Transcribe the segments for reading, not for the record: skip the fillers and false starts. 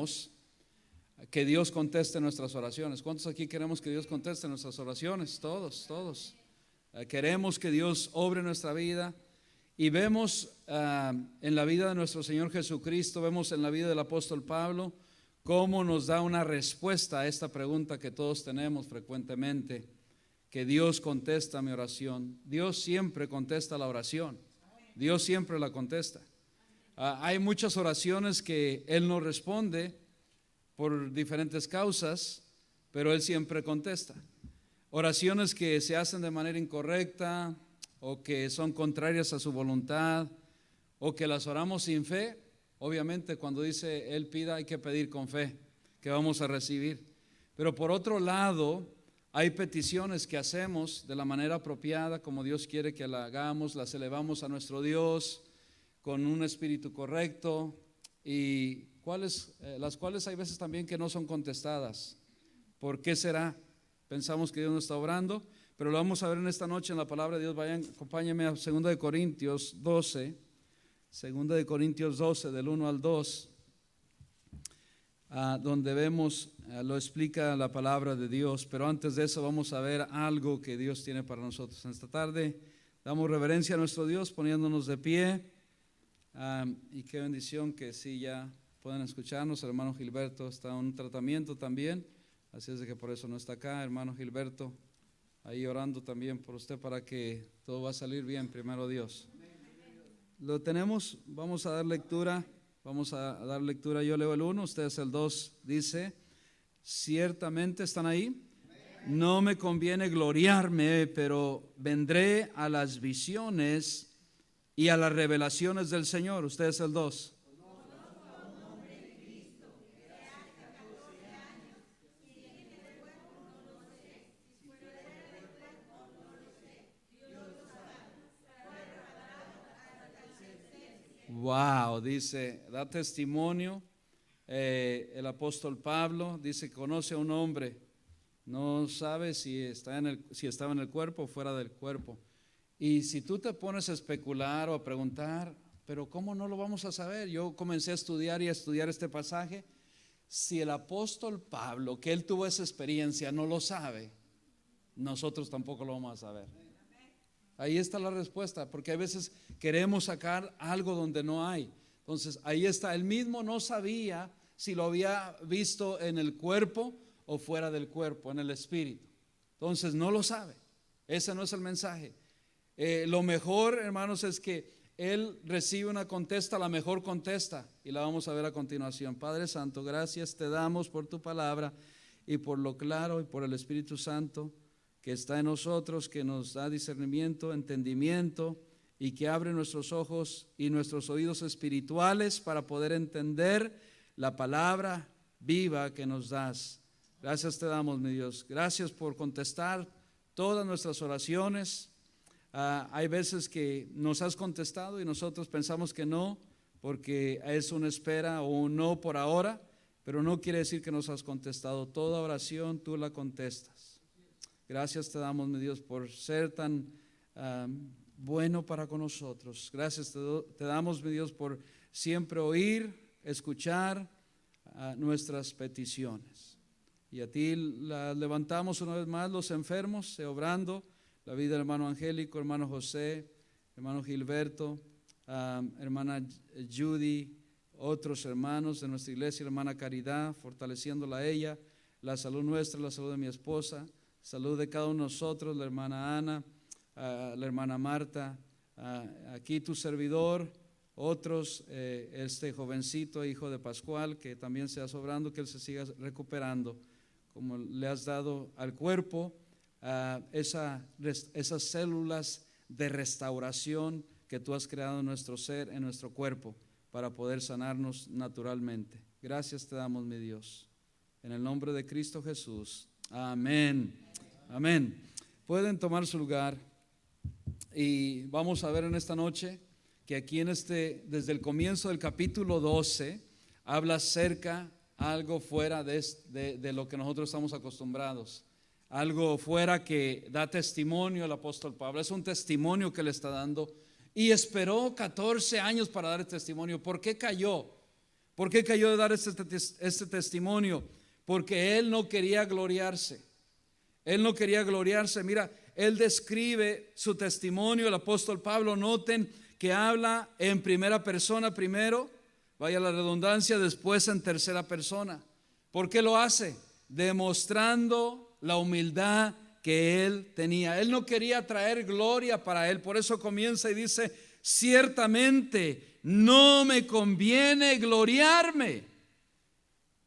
queremos que Dios conteste nuestras oraciones? ¿Cuántos aquí queremos que Dios conteste nuestras oraciones? Todos. Queremos que Dios obre nuestra vida. Y vemos en la vida de nuestro Señor Jesucristo, vemos en la vida del apóstol Pablo, cómo nos da una respuesta a esta pregunta que todos tenemos frecuentemente, que Dios contesta mi oración. Dios siempre contesta la oración, Dios siempre la contesta. Hay muchas oraciones que Él no responde por diferentes causas, pero Él siempre contesta. Oraciones que se hacen de manera incorrecta, o que son contrarias a su voluntad, o que las oramos sin fe. Obviamente cuando dice Él pida, hay que pedir con fe que vamos a recibir. Pero por otro lado, hay peticiones que hacemos de la manera apropiada, como Dios quiere que la hagamos, las elevamos a nuestro Dios con un espíritu correcto, y las cuales hay veces también que no son contestadas. ¿Por qué será? Pensamos que Dios no está obrando, pero lo vamos a ver en esta noche en la palabra de Dios. Vayan, acompáñenme a 2 Corintios 12, 2 Corintios 12 del 1 al 2, donde vemos, lo explica la palabra de Dios. Pero antes de eso vamos a ver algo que Dios tiene para nosotros. En esta tarde damos reverencia a nuestro Dios poniéndonos de pie, y qué bendición que sí ya pueden escucharnos. El hermano Gilberto está en un tratamiento también, así es de que por eso no está acá. Hermano Gilberto, ahí orando también por usted para que todo va a salir bien, primero Dios. Lo tenemos, vamos a dar lectura. Yo leo el 1, ustedes el 2. Dice: ciertamente, ¿están ahí? No me conviene gloriarme, pero vendré a las visiones y a las revelaciones del Señor. Ustedes el 2. Wow, dice, da testimonio el apóstol Pablo. Dice que conoce a un hombre, no sabe si estaba en el cuerpo o fuera del cuerpo. Y si tú te pones a especular o a preguntar, pero ¿cómo no lo vamos a saber? Yo comencé a estudiar este pasaje. Si el apóstol Pablo, que él tuvo esa experiencia, no lo sabe, nosotros tampoco lo vamos a saber. Ahí está la respuesta, porque a veces queremos sacar algo donde no hay. Entonces ahí está, él mismo no sabía si lo había visto en el cuerpo o fuera del cuerpo, en el espíritu. Entonces no lo sabe, ese no es el mensaje. Lo mejor, hermanos, es que él recibe una contesta, la mejor contesta, y la vamos a ver a continuación. Padre Santo, gracias te damos por tu palabra y por lo claro y por el Espíritu Santo que está en nosotros, que nos da discernimiento, entendimiento, y que abre nuestros ojos y nuestros oídos espirituales para poder entender la palabra viva que nos das. Gracias te damos, mi Dios. Gracias por contestar todas nuestras oraciones. Hay veces que nos has contestado y nosotros pensamos que no, porque es una espera o un no por ahora, pero no quiere decir que nos has contestado. Toda oración tú la contestas. Gracias te damos, mi Dios, por ser tan bueno para con nosotros. Gracias te damos, mi Dios, por siempre oír, escuchar nuestras peticiones. Y a ti la levantamos una vez más, los enfermos, obrando la vida del hermano Angélico, hermano José, hermano Gilberto, hermana Judy, otros hermanos de nuestra iglesia, hermana Caridad, fortaleciéndola a ella, la salud nuestra, la salud de mi esposa, salud de cada uno de nosotros, la hermana Ana, la hermana Marta, aquí tu servidor, otros, este jovencito, hijo de Pascual, que también sea sobrando, que él se siga recuperando, como le has dado al cuerpo, esas células de restauración que tú has creado en nuestro ser, en nuestro cuerpo, para poder sanarnos naturalmente. Gracias te damos, mi Dios, en el nombre de Cristo Jesús. Amén. Amén. Pueden tomar su lugar y vamos a ver en esta noche que aquí desde el comienzo del capítulo 12 habla acerca algo fuera de lo que nosotros estamos acostumbrados, algo fuera que da testimonio el apóstol Pablo. Es un testimonio que le está dando, y esperó 14 años para dar el testimonio. ¿Por qué cayó? ¿Por qué cayó de dar este testimonio? Porque él no quería gloriarse. Él no quería gloriarse. Mira, él describe su testimonio, el apóstol Pablo. Noten que habla en primera persona primero, vaya la redundancia, después en tercera persona. ¿Por qué lo hace? Demostrando la humildad que él tenía. Él no quería traer gloria para él. Por eso comienza y dice: ciertamente no me conviene gloriarme.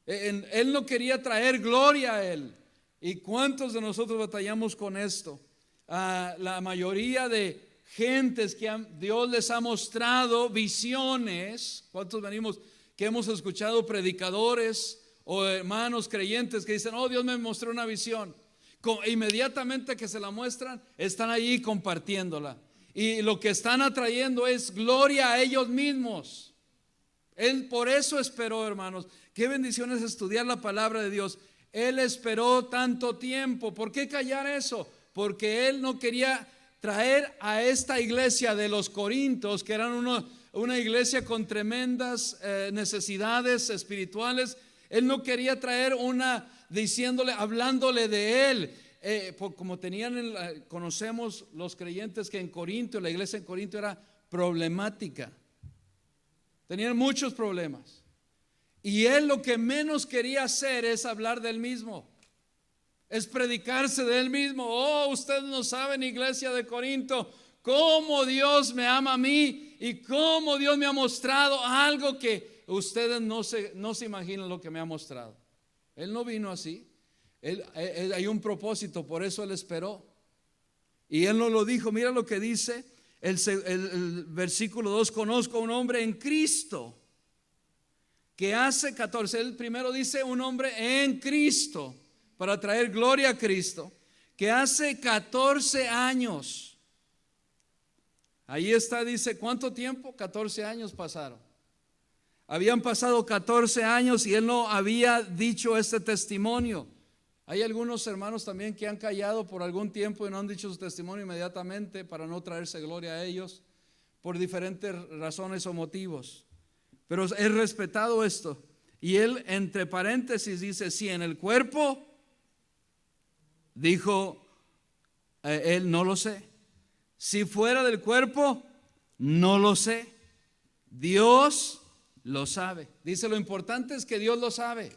Él no quería traer gloria a él. ¿Y cuántos de nosotros batallamos con esto? La mayoría de gentes que Dios les ha mostrado visiones. ¿Cuántos venimos que hemos escuchado predicadores o hermanos creyentes que dicen: oh, Dios me mostró una visión? Inmediatamente que se la muestran, están allí compartiéndola, y lo que están atrayendo es gloria a ellos mismos. Él por eso esperó, hermanos. Qué bendición es estudiar la palabra de Dios. Él esperó tanto tiempo. ¿Por qué callar eso? Porque él no quería traer a esta iglesia de los Corintios, que eran una iglesia con tremendas necesidades espirituales. Él no quería traer hablándole de él. Como conocemos los creyentes que en Corinto, la iglesia en Corinto era problemática. Tenían muchos problemas. Y él lo que menos quería hacer es hablar de él mismo, es predicarse de él mismo. Oh, ustedes no saben, iglesia de Corinto, cómo Dios me ama a mí y cómo Dios me ha mostrado algo que ustedes no se imaginan lo que me ha mostrado. Él no vino así. Hay un propósito, por eso él esperó. Y él no lo dijo. Mira lo que dice el versículo 2: conozco a un hombre en Cristo que hace 14, él primero dice un hombre en Cristo, para traer gloria a Cristo, que hace 14 años, ahí está, dice, ¿cuánto tiempo? 14 años pasaron. Habían pasado 14 años y él no había dicho este testimonio. Hay algunos hermanos también que han callado por algún tiempo y no han dicho su testimonio inmediatamente para no traerse gloria a ellos, por diferentes razones o motivos. Pero es respetado esto. Y él entre paréntesis dice: si en el cuerpo, dijo él, no lo sé. Si fuera del cuerpo, no lo sé. Dios lo sabe. Dice: lo importante es que Dios lo sabe.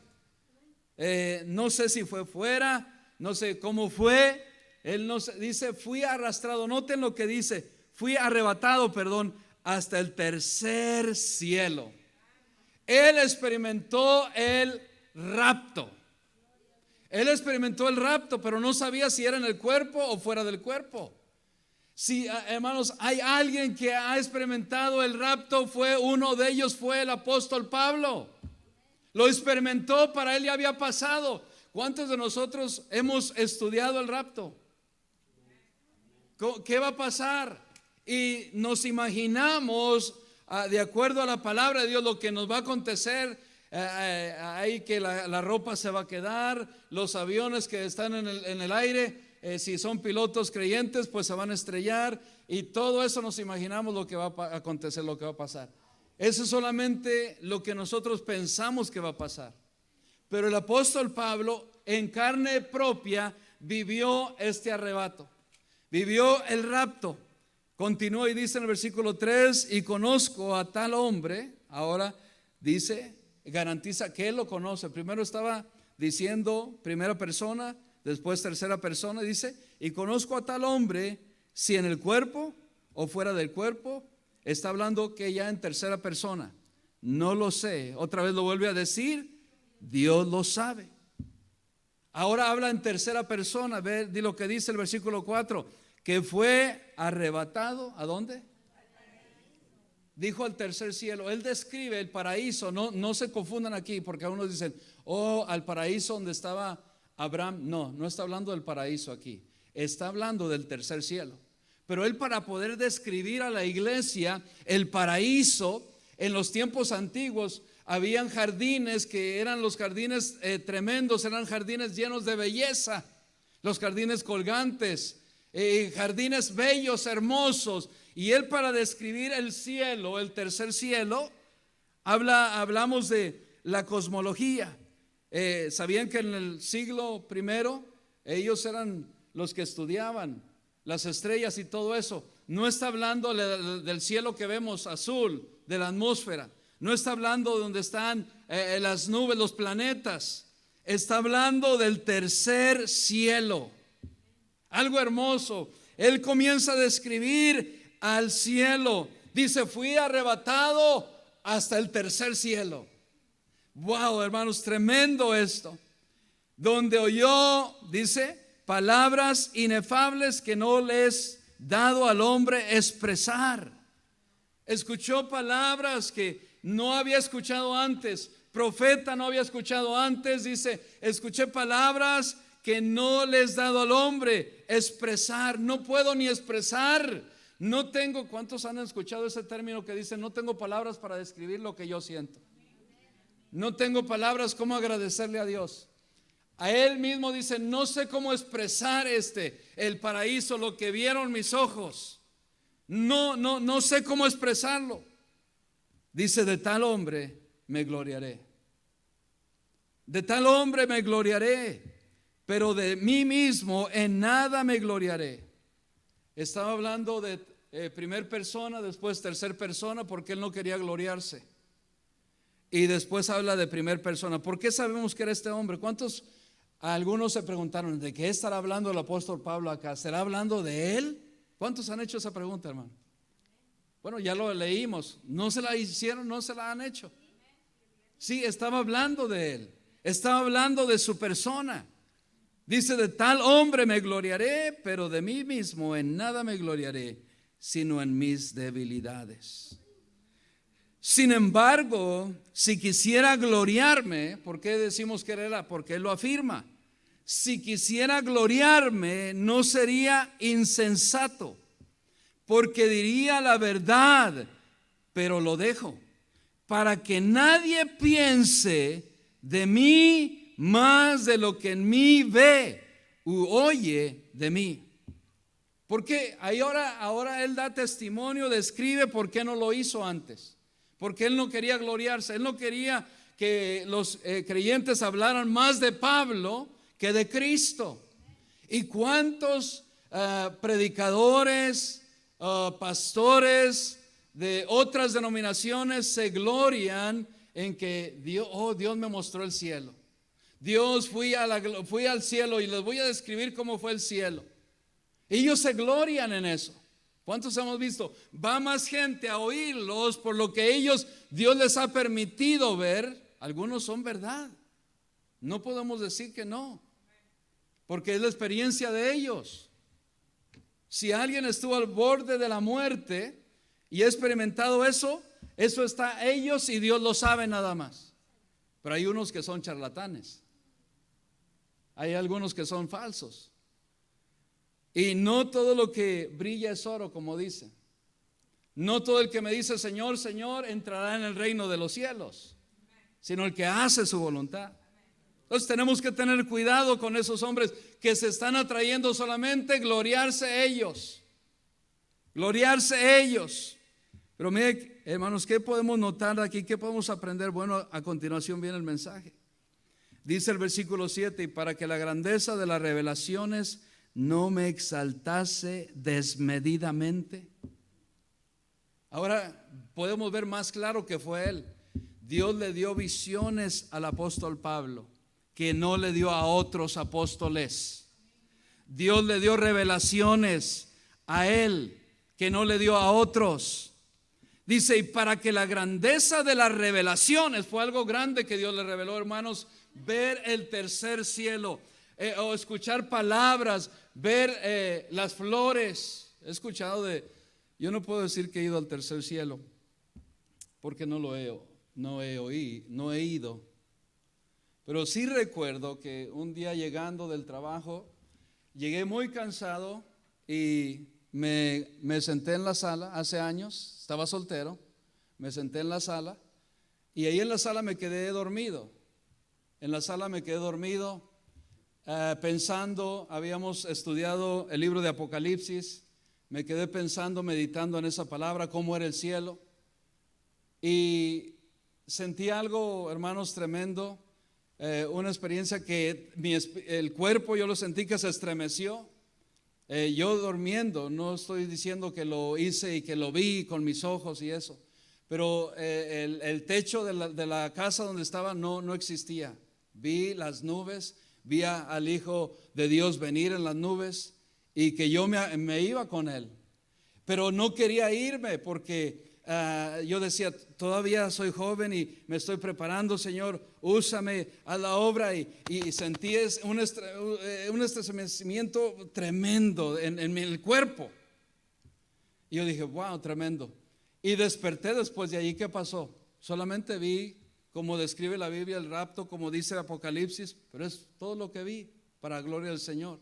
No sé si fue fuera, no sé cómo fue. Él no dice: fui arrastrado. Noten lo que dice: fui arrebatado, hasta el tercer cielo. Él experimentó el rapto. Él experimentó el rapto, pero no sabía si era en el cuerpo o fuera del cuerpo. Si, hermanos, hay alguien que ha experimentado el rapto, uno de ellos fue el apóstol Pablo. Lo experimentó, para él ya había pasado. ¿Cuántos de nosotros hemos estudiado el rapto? ¿Qué va a pasar? Y nos imaginamos, de acuerdo a la palabra de Dios, lo que nos va a acontecer. Ahí que la ropa se va a quedar, los aviones que están en el aire, si son pilotos creyentes, pues se van a estrellar, y todo eso nos imaginamos lo que va a acontecer, lo que va a pasar. Eso es solamente lo que nosotros pensamos que va a pasar. Pero el apóstol Pablo en carne propia vivió este arrebato, vivió el rapto. Continúa y dice en el versículo 3: y conozco a tal hombre. Ahora dice, garantiza que él lo conoce. Primero estaba diciendo primera persona, después tercera persona. Dice: y conozco a tal hombre, si en el cuerpo o fuera del cuerpo. Está hablando que ya en tercera persona. No lo sé. Otra vez lo vuelve a decir: Dios lo sabe. Ahora habla en tercera persona. Ve lo que dice el versículo 4: que fue arrebatado. ¿A dónde? Dijo al tercer cielo. Él describe el paraíso. No se confundan aquí, porque algunos dicen: oh, al paraíso donde estaba Abraham. No está hablando del paraíso aquí. Está hablando del tercer cielo. Pero él, para poder describir a la iglesia el paraíso, en los tiempos antiguos habían jardines que eran los jardines tremendos, eran jardines llenos de belleza, los jardines colgantes, jardines bellos, hermosos. Y él, para describir el cielo, el tercer cielo, Hablamos de la cosmología. ¿Sabían que en el siglo primero ellos eran los que estudiaban las estrellas y todo eso? No está hablando del cielo que vemos azul, de la atmósfera. No está hablando de donde están las nubes, los planetas. Está hablando del tercer cielo. Algo hermoso. Él comienza a describir al cielo. Dice, fui arrebatado hasta el tercer cielo. Wow, hermanos, tremendo esto. Donde oyó, dice, palabras inefables que no le es dado al hombre expresar. Escuchó palabras que no había escuchado antes. Profeta no había escuchado antes. Dice, escuché palabras que no le es dado al hombre expresar. No puedo ni expresar. No tengo, ¿cuántos han escuchado ese término que dice, no tengo palabras para describir lo que yo siento? No tengo palabras cómo agradecerle a Dios. A él mismo dice, no sé cómo expresar el paraíso, lo que vieron mis ojos. No sé cómo expresarlo. Dice, de tal hombre me gloriaré. De tal hombre me gloriaré, pero de mí mismo en nada me gloriaré. Estaba hablando de primer persona, después tercer persona, porque él no quería gloriarse. Y después habla de primer persona. ¿Por qué sabemos que era este hombre? Algunos se preguntaron, ¿de qué estará hablando el apóstol Pablo acá? ¿Será hablando de él? ¿Cuántos han hecho esa pregunta, hermano? Bueno, ya lo leímos. ¿No se la hicieron? ¿No se la han hecho? Sí, estaba hablando de él. Estaba hablando de su persona. Dice, de tal hombre me gloriaré, pero de mí mismo en nada me gloriaré, sino en mis debilidades. Sin embargo, si quisiera gloriarme, ¿por qué decimos que era? Porque él lo afirma. Si quisiera gloriarme, no sería insensato, porque diría la verdad, pero lo dejo, para que nadie piense de mí más de lo que en mí ve u oye de mí. Porque ahora él da testimonio, describe por qué no lo hizo antes. Porque él no quería gloriarse, él no quería que los creyentes hablaran más de Pablo que de Cristo. ¿Y cuántos predicadores, pastores de otras denominaciones se glorian en que Dios me mostró el cielo? Dios, fui al cielo y les voy a describir cómo fue el cielo. Ellos se glorian en eso. ¿Cuántos hemos visto? Va más gente a oírlos por lo que Dios les ha permitido ver. Algunos son verdad. No podemos decir que no, porque es la experiencia de ellos. Si alguien estuvo al borde de la muerte y ha experimentado eso está ellos y Dios lo sabe nada más. Pero hay unos que son charlatanes. Hay algunos que son falsos. Y no todo lo que brilla es oro, como dice. No todo el que me dice Señor, Señor entrará en el reino de los cielos, sino el que hace su voluntad. Entonces tenemos que tener cuidado con esos hombres que se están atrayendo solamente gloriarse ellos. Gloriarse ellos. Pero mire, hermanos, ¿qué podemos notar aquí? ¿Qué podemos aprender? Bueno, a continuación viene el mensaje. Dice el versículo 7, y para que la grandeza de las revelaciones no me exaltase desmedidamente. Ahora podemos ver más claro que fue él. Dios le dio visiones al apóstol Pablo que no le dio a otros apóstoles. Dios le dio revelaciones a él que no le dio a otros. Dice, y para que la grandeza de las revelaciones, fue algo grande que Dios le reveló, hermanos, ver el tercer cielo, o escuchar palabras, ver las flores. He escuchado yo no puedo decir que he ido al tercer cielo, porque no he ido. Pero sí recuerdo que un día llegando del trabajo, llegué muy cansado y me senté en la sala. Hace años, estaba soltero, me senté en la sala y ahí en la sala me quedé dormido. En la sala me quedé dormido pensando. Habíamos estudiado el libro de Apocalipsis. Me quedé pensando, meditando en esa palabra, cómo era el cielo. Y sentí algo, hermanos, tremendo. Una experiencia que el cuerpo yo lo sentí que se estremeció. Yo durmiendo, no estoy diciendo que lo hice y que lo vi con mis ojos y eso, pero el techo de la casa donde estaba no existía. Vi las nubes, vi al Hijo de Dios venir en las nubes y que yo me iba con Él, pero no quería irme porque yo decía, todavía soy joven y me estoy preparando, Señor, úsame a la obra, y sentí un estremecimiento tremendo en el cuerpo. Y yo dije, wow, tremendo. Y desperté después de allí. ¿Qué pasó? Solamente vi, como describe la Biblia, el rapto, como dice el Apocalipsis, pero es todo lo que vi para la gloria del Señor.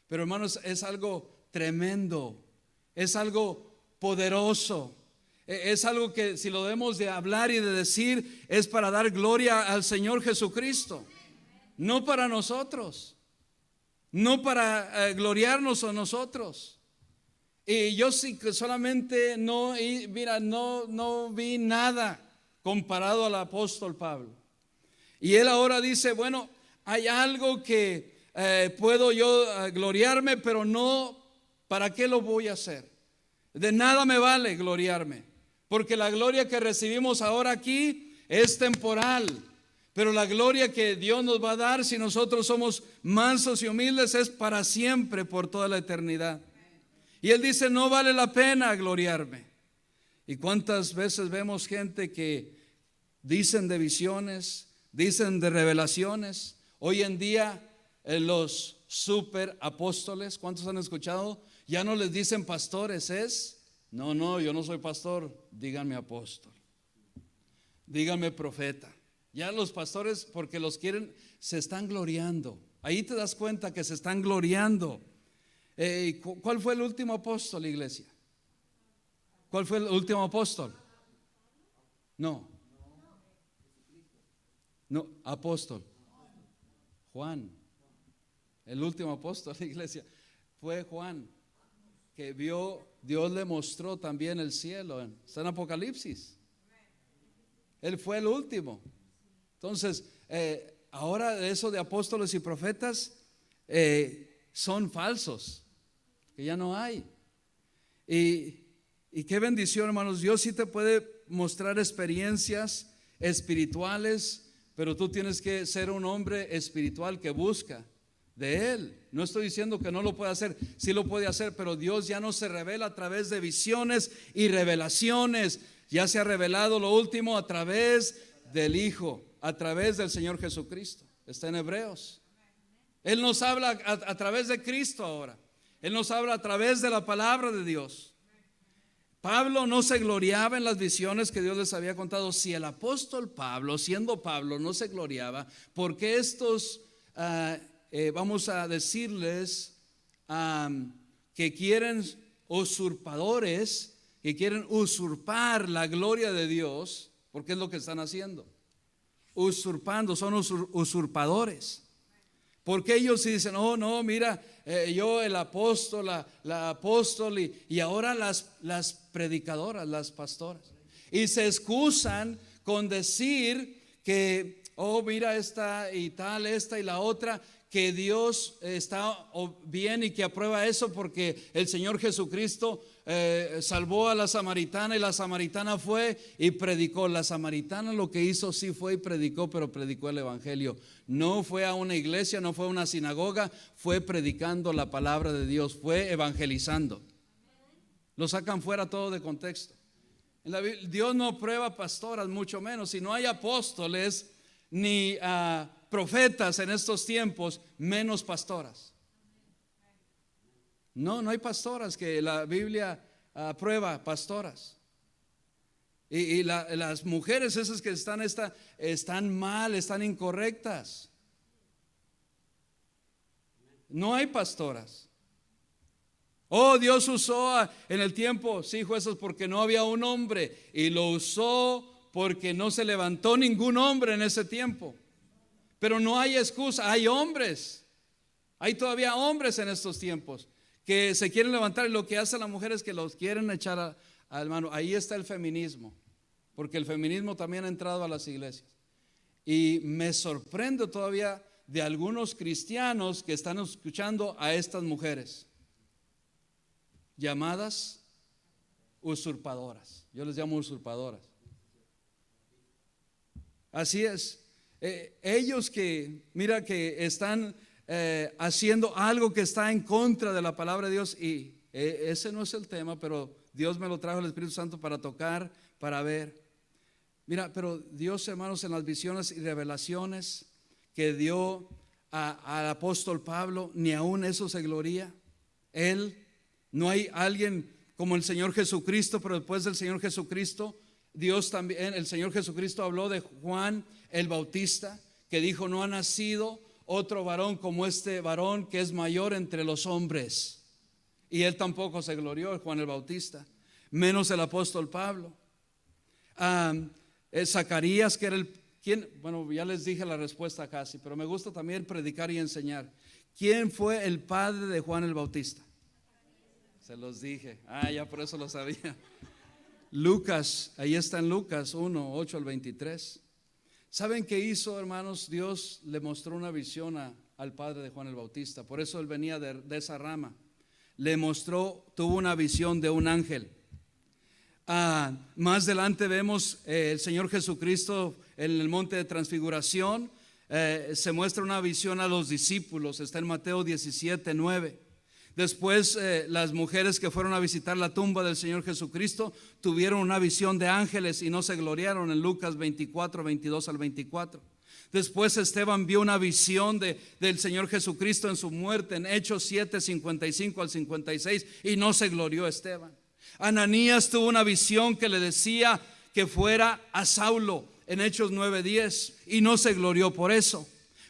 Pero hermanos, es algo tremendo, es algo poderoso. Es algo que si lo debemos de hablar y de decir es para dar gloria al Señor Jesucristo, no para nosotros, no para gloriarnos a nosotros. Y yo sí que solamente no vi nada comparado al apóstol Pablo. Y él ahora dice, bueno, hay algo que puedo yo gloriarme, pero no, ¿para qué lo voy a hacer? De nada me vale gloriarme, porque la gloria que recibimos ahora aquí es temporal, pero la gloria que Dios nos va a dar si nosotros somos mansos y humildes es para siempre, por toda la eternidad. Y él dice, no vale la pena gloriarme. ¿Y cuántas veces vemos gente que dicen de visiones, dicen de revelaciones? Hoy en día los super apóstoles, ¿cuántos han escuchado? Ya no les dicen pastores, no, yo no soy pastor, díganme apóstol, díganme profeta. Ya los pastores, porque los quieren, se están gloriando. Ahí te das cuenta que se están gloriando. ¿Cuál fue el último apóstol, iglesia? ¿Cuál fue el último apóstol? No, apóstol Juan. El último apóstol, iglesia, fue Juan, que vio, Dios le mostró también el cielo. Está en Apocalipsis. Él fue el último. Entonces, ahora eso de apóstoles y profetas son falsos, que ya no hay. Y qué bendición, hermanos. Dios sí te puede mostrar experiencias espirituales, pero tú tienes que ser un hombre espiritual que busca de Él. No estoy diciendo que no lo puede hacer, sí lo puede hacer, pero Dios ya no se revela a través de visiones y revelaciones. Ya se ha revelado lo último a través del Hijo, a través del Señor Jesucristo. Está en Hebreos. Él nos habla a través de Cristo ahora. Él nos habla a través de la palabra de Dios. Pablo no se gloriaba en las visiones que Dios les había contado. Si el apóstol Pablo, siendo Pablo, no se gloriaba, ¿por qué estos vamos a decirles que quieren usurpadores, que quieren usurpar la gloria de Dios? Porque es lo que están haciendo, usurpando, son usurpadores. Porque ellos dicen, oh no, mira, yo el apóstol, la apóstol y ahora las predicadoras, las pastoras, y se excusan con decir que, oh mira, esta y tal, esta y la otra, que Dios está bien y que aprueba eso porque el Señor Jesucristo salvó a la samaritana y la samaritana fue y predicó. La samaritana lo que hizo sí fue y predicó, pero predicó el evangelio. No fue a una iglesia, no fue a una sinagoga, fue predicando la palabra de Dios, fue evangelizando. Lo sacan fuera todo de contexto. Dios no prueba pastoras, mucho menos. Si no hay apóstoles ni profetas en estos tiempos, menos pastoras. No hay pastoras, que la Biblia aprueba pastoras. Y las mujeres esas que están mal, están incorrectas. No hay pastoras. Oh, Dios usó en el tiempo, sí, jueces, porque no había un hombre, y lo usó porque no se levantó ningún hombre en ese tiempo. Pero no hay excusa, hay hombres, hay todavía hombres en estos tiempos que se quieren levantar, y lo que hace la mujer es que los quieren echar al mano. Ahí está el feminismo, porque el feminismo también ha entrado a las iglesias. Y me sorprende todavía de algunos cristianos que están escuchando a estas mujeres llamadas usurpadoras. Yo les llamo usurpadoras. Así es. Ellos que, mira, que están haciendo algo que está en contra de la palabra de Dios, y ese no es el tema, pero Dios me lo trajo el Espíritu Santo para tocar, para ver. Mira, pero Dios, hermanos, en las visiones y revelaciones que dio al apóstol Pablo, ni aún eso se gloría. Él, no hay alguien como el Señor Jesucristo, pero después del Señor Jesucristo, Dios también, el Señor Jesucristo habló de Juan el Bautista, que dijo: no ha nacido otro varón como este varón, que es mayor entre los hombres. Y él tampoco se glorió, Juan el Bautista, menos el apóstol Pablo. Zacarías, que era bueno, ya les dije la respuesta casi, pero me gusta también predicar y enseñar. ¿Quién fue el padre de Juan el Bautista? Se los dije, ya por eso lo sabía. Lucas, ahí está en Lucas 1, 8 al 23. ¿Saben qué hizo, hermanos? Dios le mostró una visión al padre de Juan el Bautista. Por eso él venía de esa rama. Le mostró, tuvo una visión de un ángel. Más adelante vemos el Señor Jesucristo en el monte de transfiguración. Se muestra una visión a los discípulos. Está en Mateo 17, 9. Después las mujeres que fueron a visitar la tumba del Señor Jesucristo tuvieron una visión de ángeles y no se gloriaron, en Lucas 24, 22 al 24. Después Esteban vio una visión del Señor Jesucristo en su muerte, en Hechos 7, 55 al 56, y no se glorió Esteban. Ananías tuvo una visión que le decía que fuera a Saulo en Hechos 9, 10, y no se glorió por eso.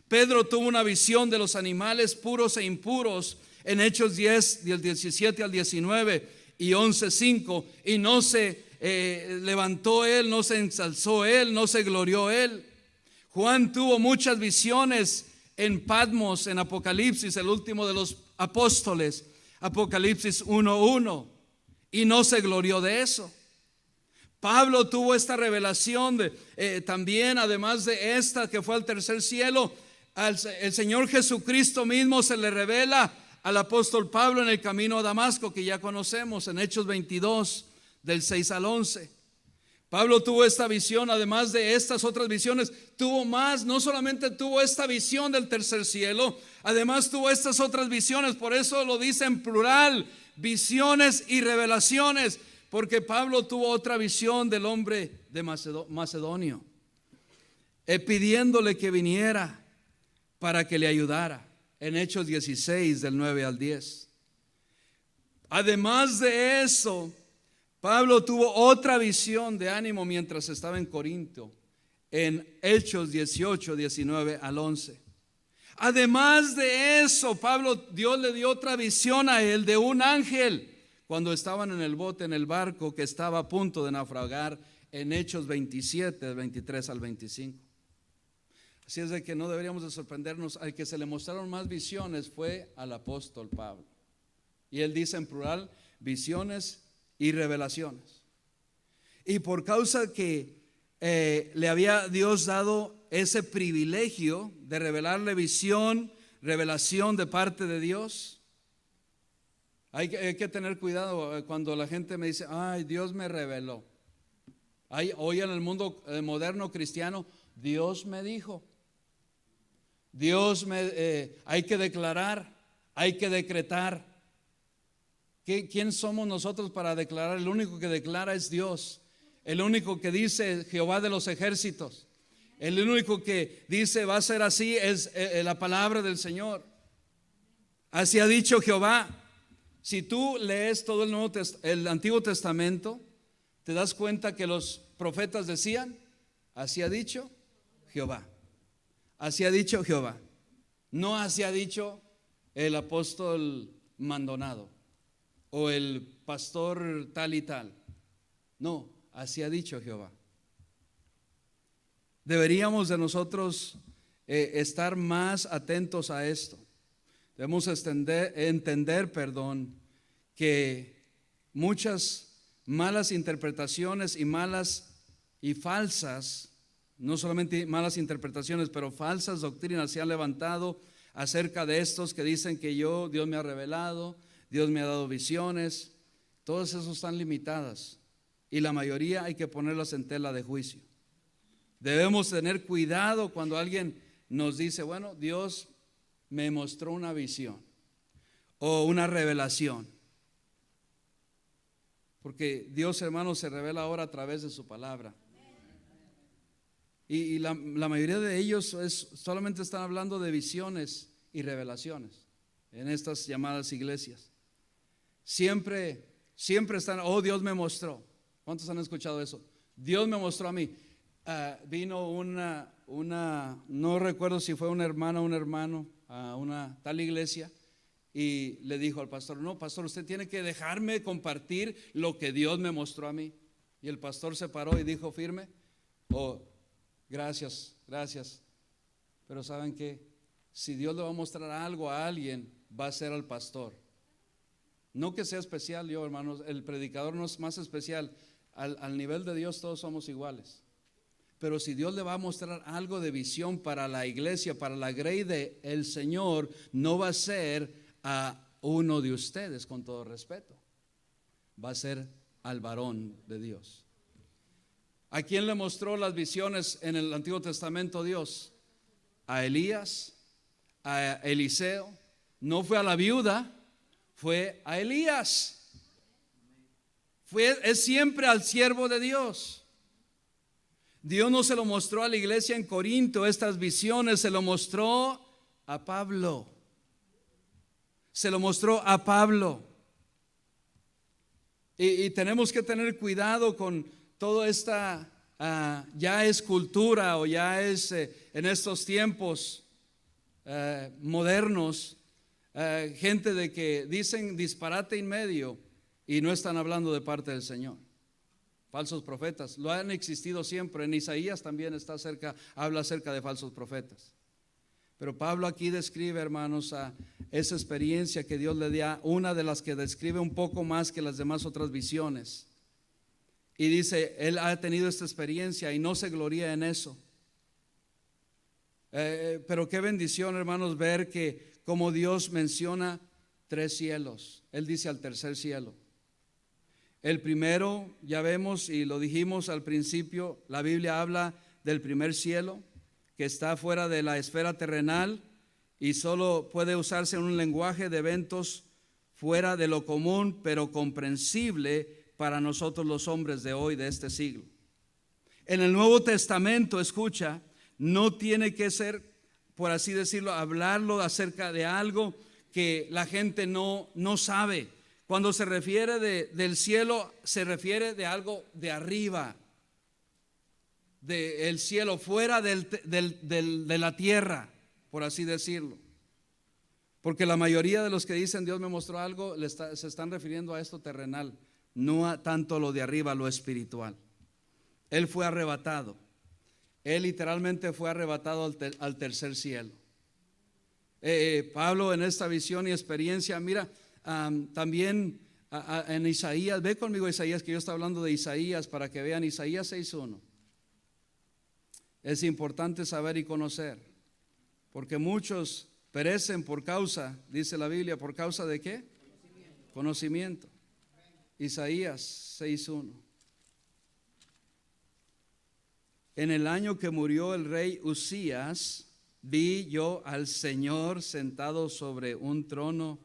Pedro tuvo una visión de los animales puros e impuros en Hechos 10, del 17 al 19 y 11, 5, y no se levantó él, no se ensalzó él, no se glorió él. Juan tuvo muchas visiones en Patmos, en Apocalipsis, el último de los apóstoles, Apocalipsis 1:1, y no se glorió de eso. Pablo tuvo esta revelación también, además de esta que fue al tercer cielo. El Señor Jesucristo mismo se le revela al apóstol Pablo en el camino a Damasco, que ya conocemos en Hechos 22 del 6 al 11. Pablo tuvo esta visión, además de estas otras visiones, tuvo más. No solamente tuvo esta visión del tercer cielo, además tuvo estas otras visiones. Por eso lo dice en plural, visiones y revelaciones, porque Pablo tuvo otra visión del hombre de Macedonio, pidiéndole que viniera para que le ayudara, en Hechos 16 del 9 al 10. Además de eso, Pablo tuvo otra visión de ánimo mientras estaba en Corinto, en Hechos 18, 19 al 11. Además de eso, Dios le dio otra visión a él de un ángel cuando estaban en el bote, en el barco que estaba a punto de naufragar, en Hechos 27, del 23 al 25. Así es de que no deberíamos de sorprendernos. Al que se le mostraron más visiones fue al apóstol Pablo. Y él dice en plural, visiones y revelaciones. Y por causa que le había Dios dado ese privilegio de revelarle visión, revelación de parte de Dios, hay que tener cuidado cuando la gente me dice: ay, Dios me reveló. Hoy en el mundo moderno cristiano, Dios me dijo. Hay que declarar, hay que decretar. ¿Quién somos nosotros para declarar? El único que declara es Dios. El único que dice Jehová de los ejércitos. El único que dice va a ser así es la palabra del Señor. Así ha dicho Jehová. Si tú lees todo el Antiguo Testamento, te das cuenta que los profetas decían: así ha dicho Jehová. Así ha dicho Jehová. No así ha dicho el apóstol Maldonado o el pastor tal y tal. No, así ha dicho Jehová. Deberíamos de nosotros estar más atentos a esto. Debemos entender, que muchas malas interpretaciones y malas y falsas, no solamente malas interpretaciones, pero falsas doctrinas se han levantado acerca de estos que dicen que Dios me ha revelado, Dios me ha dado visiones. Todas esas están limitadas y la mayoría hay que ponerlas en tela de juicio. Debemos tener cuidado cuando alguien nos dice, bueno, Dios me mostró una visión o una revelación. Porque Dios, hermanos, se revela ahora a través de su palabra. Y la mayoría de ellos solamente están hablando de visiones y revelaciones en estas llamadas iglesias. Siempre están, oh, Dios me mostró. ¿Cuántos han escuchado eso? Dios me mostró a mí. Vino una, no recuerdo si fue una hermana o un hermano a una tal iglesia y le dijo al pastor, no, pastor, usted tiene que dejarme compartir lo que Dios me mostró a mí. Y el pastor se paró y dijo firme, oh, gracias, pero ¿saben qué? Si Dios le va a mostrar algo a alguien, va a ser al pastor. No que sea especial yo, hermanos, el predicador no es más especial. Al nivel de Dios todos somos iguales. Pero si Dios le va a mostrar algo de visión para la iglesia, para la grey del Señor, no va a ser a uno de ustedes, con todo respeto. Va a ser al varón de Dios. ¿A quién le mostró las visiones en el Antiguo Testamento Dios? A Elías, a Eliseo. No fue a la viuda, fue a Elías. Es siempre al siervo de Dios. Dios no se lo mostró a la iglesia en Corinto, estas visiones se lo mostró a Pablo. Se lo mostró a Pablo. Y tenemos que tener cuidado con toda esta, ya es cultura o ya es en estos tiempos modernos, gente de que dicen disparate en medio y no están hablando de parte del Señor. Falsos profetas, lo han existido siempre. En Isaías también habla acerca de falsos profetas. Pero Pablo aquí describe, hermanos, a esa experiencia que Dios le da, una de las que describe un poco más que las demás otras visiones. Y dice, él ha tenido esta experiencia y no se gloría en eso. Pero qué bendición, hermanos, ver que como Dios menciona 3 cielos. Él dice al tercer cielo. El primero, ya vemos y lo dijimos al principio, la Biblia habla del primer cielo que está fuera de la esfera terrenal y solo puede usarse en un lenguaje de eventos fuera de lo común, pero comprensible para nosotros los hombres de hoy, de este siglo. En el Nuevo Testamento, escucha, no tiene que ser, por así decirlo, hablarlo acerca de algo que la gente no sabe. Cuando se refiere del cielo, se refiere de algo de arriba, del cielo, fuera de la tierra, por así decirlo. Porque la mayoría de los que dicen Dios me mostró algo, se están refiriendo a esto terrenal, no a tanto lo de arriba, lo espiritual. Él fue arrebatado. Él literalmente fue arrebatado al tercer cielo. Pablo en esta visión y experiencia, mira, también en Isaías, ve conmigo Isaías, que yo estoy hablando de Isaías para que vean Isaías 6:1. Es importante saber y conocer, porque muchos perecen por causa, dice la Biblia, ¿por causa de qué? Conocimiento. Isaías 6:1. En el año que murió el rey Usías, vi yo al Señor sentado sobre un trono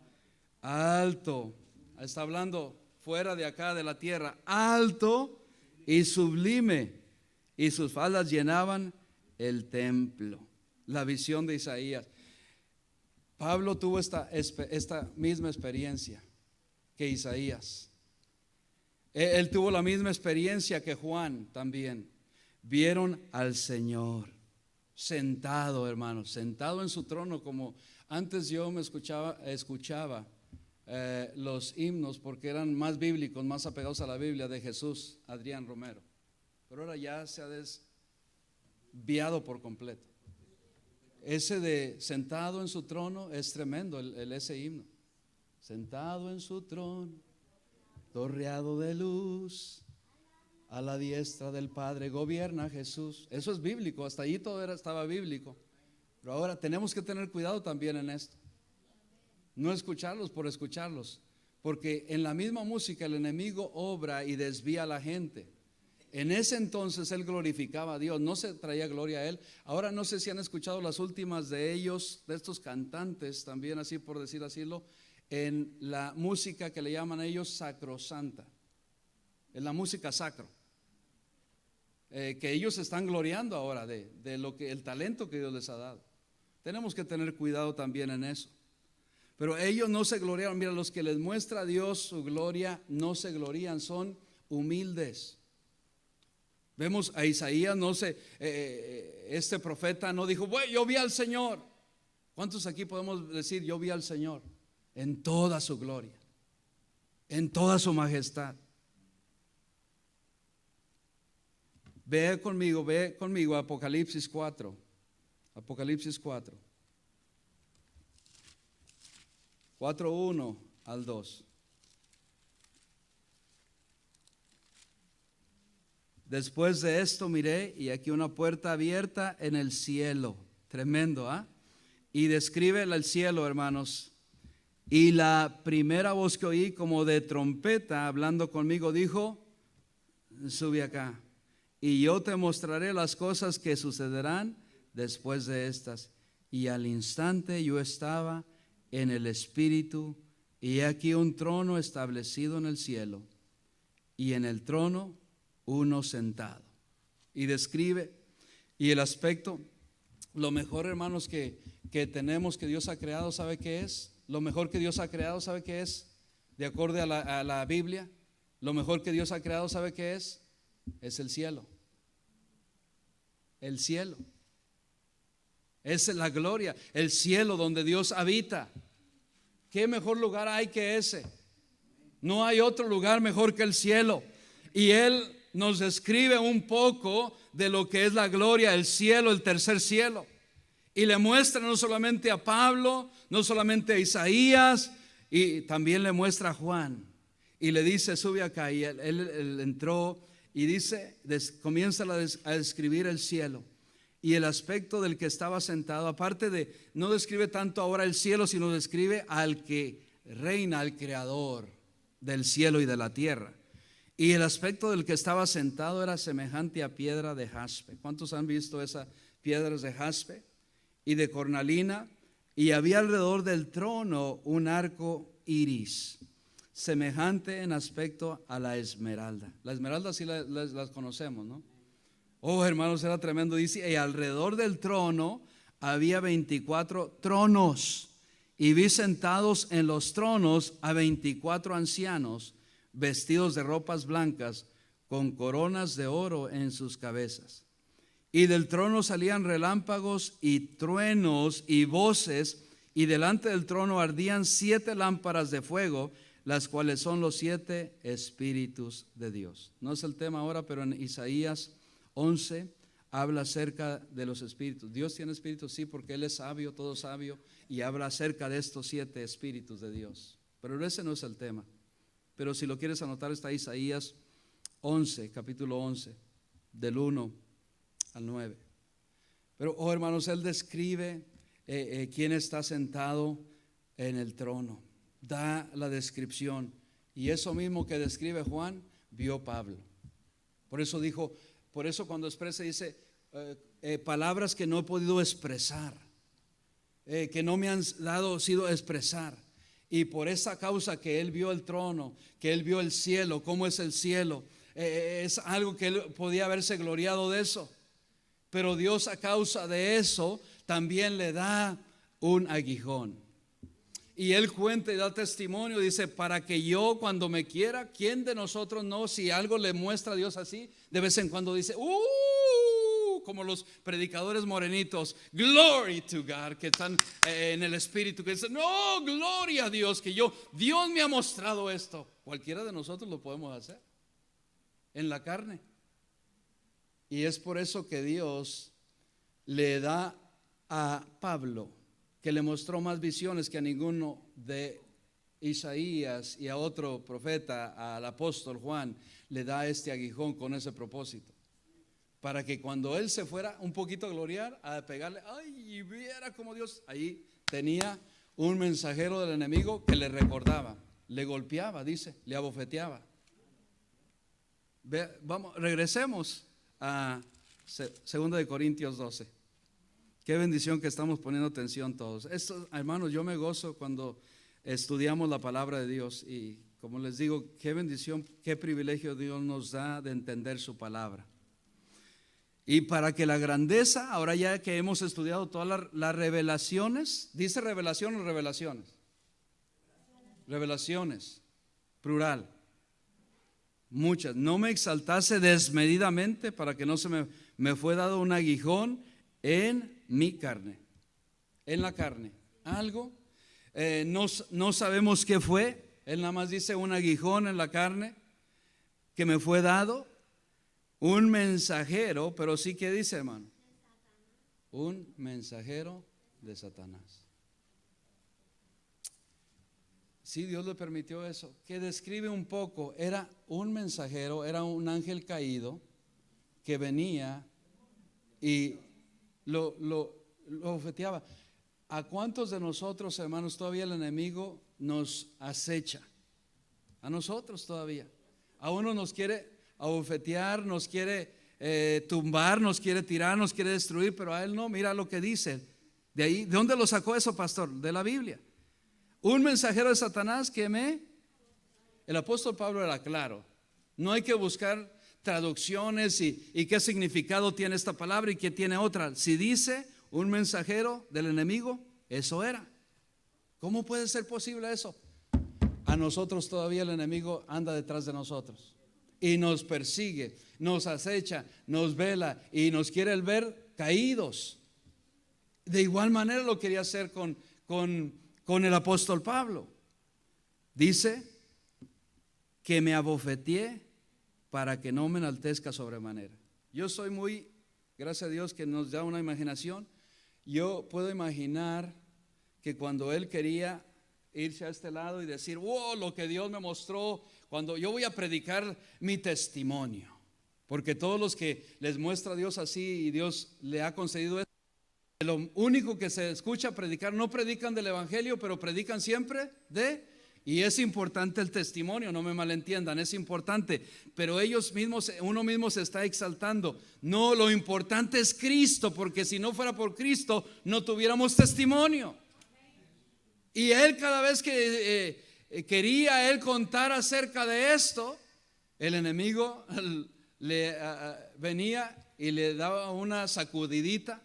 alto. Está hablando fuera de acá de la tierra, alto y sublime, y sus faldas llenaban el templo. La visión de Isaías. Pablo tuvo esta misma experiencia que Isaías. Él tuvo la misma experiencia que Juan también. Vieron al Señor sentado, hermanos, sentado en su trono, como antes yo me escuchaba los himnos porque eran más bíblicos, más apegados a la Biblia de Jesús, Adrián Romero. Pero ahora ya se ha desviado por completo. Ese de sentado en su trono es tremendo, ese himno. Sentado en su trono, torreado de luz, a la diestra del Padre, gobierna Jesús. Eso es bíblico, hasta allí todo estaba bíblico. Pero ahora tenemos que tener cuidado también en esto. No escucharlos por escucharlos, porque en la misma música el enemigo obra y desvía a la gente. En ese entonces él glorificaba a Dios, no se traía gloria a él. Ahora no sé si han escuchado las últimas de ellos, de estos cantantes también, así por decir asílo, en la música que le llaman a ellos sacrosanta, en la música sacro, que ellos están gloriando ahora de lo que el talento que Dios les ha dado. Tenemos que tener cuidado también en eso. Pero ellos no se gloriaron. Mira, los que les muestra a Dios su gloria no se glorían, son humildes. Vemos a Isaías, este profeta no dijo, bueno, yo vi al Señor. ¿Cuántos aquí podemos decir, yo vi al Señor en toda su gloria, en toda su majestad? Ve conmigo a Apocalipsis 4. Apocalipsis 4. 4:1 al 2. Después de esto miré y aquí una puerta abierta en el cielo. Tremendo, ¿ah? Y describe el cielo, hermanos. Y la primera voz que oí como de trompeta hablando conmigo dijo, sube acá y yo te mostraré las cosas que sucederán después de estas. Y al instante yo estaba en el Espíritu, y aquí un trono establecido en el cielo, y en el trono uno sentado. Y describe, y el aspecto, lo mejor, hermanos, que tenemos, que Dios ha creado, ¿sabe qué es? Lo mejor que Dios ha creado, ¿sabe qué es? De acuerdo a la Biblia, lo mejor que Dios ha creado, ¿sabe qué es? Es el cielo. El cielo. Es la gloria, el cielo donde Dios habita. ¿Qué mejor lugar hay que ese? No hay otro lugar mejor que el cielo. Y Él nos describe un poco de lo que es la gloria, el cielo, el tercer cielo. Y le muestra no solamente a Pablo, no solamente a Isaías, y también le muestra a Juan. Y le dice, sube acá. Y él entró y dice, comienza a describir el cielo. Y el aspecto del que estaba sentado, aparte de, no describe tanto ahora el cielo, sino describe al que reina, al creador del cielo y de la tierra. Y el aspecto del que estaba sentado era semejante a piedra de jaspe. ¿Cuántos han visto esas piedras de jaspe y de cornalina? Y había alrededor del trono un arco iris, semejante en aspecto a la esmeralda. La esmeralda sí las conocemos, ¿no? Oh, hermanos, era tremendo. Dice, y alrededor del trono había 24 tronos, y vi sentados en los tronos a 24 ancianos, vestidos de ropas blancas, con coronas de oro en sus cabezas. Y del trono salían relámpagos y truenos y voces, y delante del trono ardían 7 lámparas de fuego, las cuales son los 7 espíritus de Dios. No es el tema ahora, pero en Isaías 11 habla acerca de los espíritus. Dios tiene espíritus, sí, porque Él es sabio, todo sabio, y habla acerca de estos 7 espíritus de Dios. Pero ese no es el tema. Pero si lo quieres anotar, está Isaías 11, capítulo 11, del 1 al 9. Pero, oh hermanos, Él describe quién está sentado en el trono. Da la descripción. Y eso mismo que describe Juan, vio Pablo. Por eso dijo, por eso cuando expresa dice palabras que no he podido expresar, que no me han sido expresar. Y por esa causa que él vio el trono, que él vio el cielo, cómo es el cielo, es algo que él podía haberse gloriado de eso. Pero Dios, a causa de eso, también le da un aguijón. Y él cuenta y da testimonio, dice, para que yo cuando me quiera, ¿quién de nosotros no? Si algo le muestra a Dios así, de vez en cuando dice, como los predicadores morenitos, glory to God, que están en el espíritu, que dicen, no, gloria a Dios, que Dios me ha mostrado esto. Cualquiera de nosotros lo podemos hacer en la carne. Y es por eso que Dios le da a Pablo, que le mostró más visiones que a ninguno de Isaías y a otro profeta, al apóstol Juan, le da este aguijón con ese propósito, para que cuando él se fuera un poquito a gloriar, a pegarle, ay, y viera como Dios, ahí tenía un mensajero del enemigo que le recordaba, le golpeaba, dice, le abofeteaba. Vamos, regresemos a 2 de Corintios 12. Qué bendición que estamos poniendo atención todos. Esto, hermanos, yo me gozo cuando estudiamos la palabra de Dios, y como les digo, qué bendición, qué privilegio Dios nos da de entender su palabra. Y para que la grandeza, ahora ya que hemos estudiado todas las revelaciones, ¿dice revelación o revelaciones? Revelaciones, plural. Muchas. No me exaltase desmedidamente, para que no me fue dado un aguijón en mi carne, en la carne. Algo, no sabemos qué fue. Él nada más dice un aguijón en la carne que me fue dado. Un mensajero, pero sí que dice, hermano, un mensajero de Satanás. Sí, Dios le permitió eso, que describe un poco. Era un mensajero, era un ángel caído que venía y lo bofeteaba. ¿A cuántos de nosotros, hermanos, todavía el enemigo nos acecha? A nosotros todavía. A uno nos quiere abofetear, nos quiere tumbar, nos quiere tirar, nos quiere destruir, pero a él no. Mira lo que dice. De ahí, ¿de dónde lo sacó eso, pastor? De la Biblia. Un mensajero de Satanás que el apóstol Pablo era claro. No hay que buscar traducciones y qué significado tiene esta palabra y qué tiene otra. Si dice un mensajero del enemigo, eso era. ¿Cómo puede ser posible eso? A nosotros todavía el enemigo anda detrás de nosotros y nos persigue, nos acecha, nos vela y nos quiere ver caídos. De igual manera lo quería hacer con el apóstol Pablo. Dice que me abofeteé para que no me enaltezca sobremanera. Yo soy muy, gracias a Dios que nos da una imaginación. Yo puedo imaginar que cuando él quería irse a este lado y decir, wow, lo que Dios me mostró, cuando yo voy a predicar mi testimonio, porque todos los que les muestra a Dios así y Dios le ha concedido eso, lo único que se escucha predicar, no predican del evangelio, pero predican siempre y es importante el testimonio, no me malentiendan, es importante, pero ellos mismos, uno mismo se está exaltando. No, lo importante es Cristo, porque si no fuera por Cristo no tuviéramos testimonio. Y él, cada vez que quería él contar acerca de esto, el enemigo venía y le daba una sacudidita.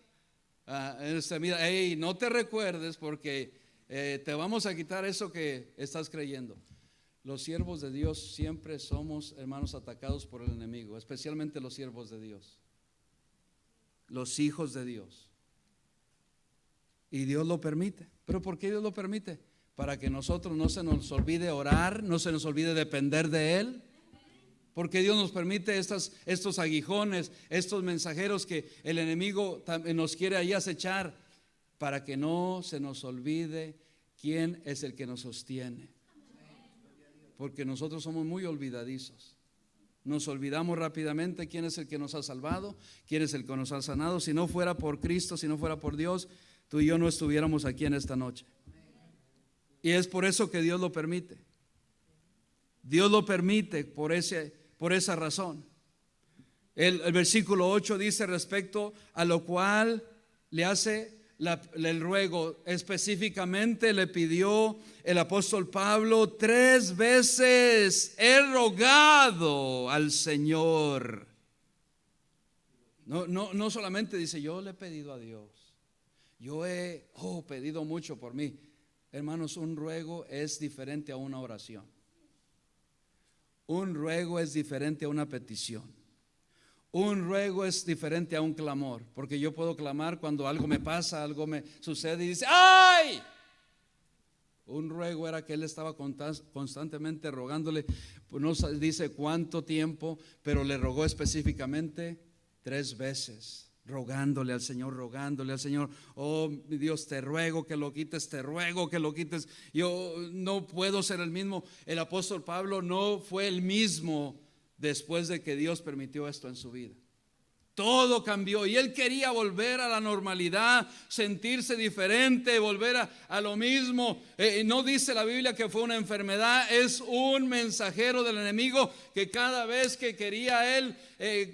Mira, hey, no te recuerdes, porque te vamos a quitar eso que estás creyendo. Los siervos de Dios siempre somos, hermanos, atacados por el enemigo, especialmente los siervos de Dios, los hijos de Dios. Y Dios lo permite. ¿Pero por qué Dios lo permite? Para que nosotros no se nos olvide orar, no se nos olvide depender de Él. Porque Dios nos permite estos aguijones, estos mensajeros que el enemigo nos quiere ahí acechar, para que no se nos olvide quién es el que nos sostiene. Porque nosotros somos muy olvidadizos. Nos olvidamos rápidamente quién es el que nos ha salvado, quién es el que nos ha sanado. Si no fuera por Cristo, si no fuera por Dios, tú y yo no estuviéramos aquí en esta noche. Y es por eso que Dios lo permite. Dios lo permite por esa razón. El versículo 8 dice: respecto a lo cual le hace el ruego. Específicamente le pidió el apóstol Pablo 3 veces: he rogado al Señor. No solamente dice yo le he pedido a Dios, yo he pedido mucho por mí. Hermanos, un ruego es diferente a una oración. Un ruego es diferente a una petición. Un ruego es diferente a un clamor, porque yo puedo clamar cuando algo me pasa, algo me sucede y dice ¡ay! Un ruego era que él estaba constantemente rogándole, pues no dice cuánto tiempo, pero le rogó específicamente 3 veces. rogándole al Señor, oh mi Dios, te ruego que lo quites, yo no puedo ser el mismo. El apóstol Pablo no fue el mismo después de que Dios permitió esto en su vida. Todo cambió y él quería volver a la normalidad, sentirse diferente, volver a lo mismo. No dice la Biblia que fue una enfermedad, es un mensajero del enemigo que cada vez que quería él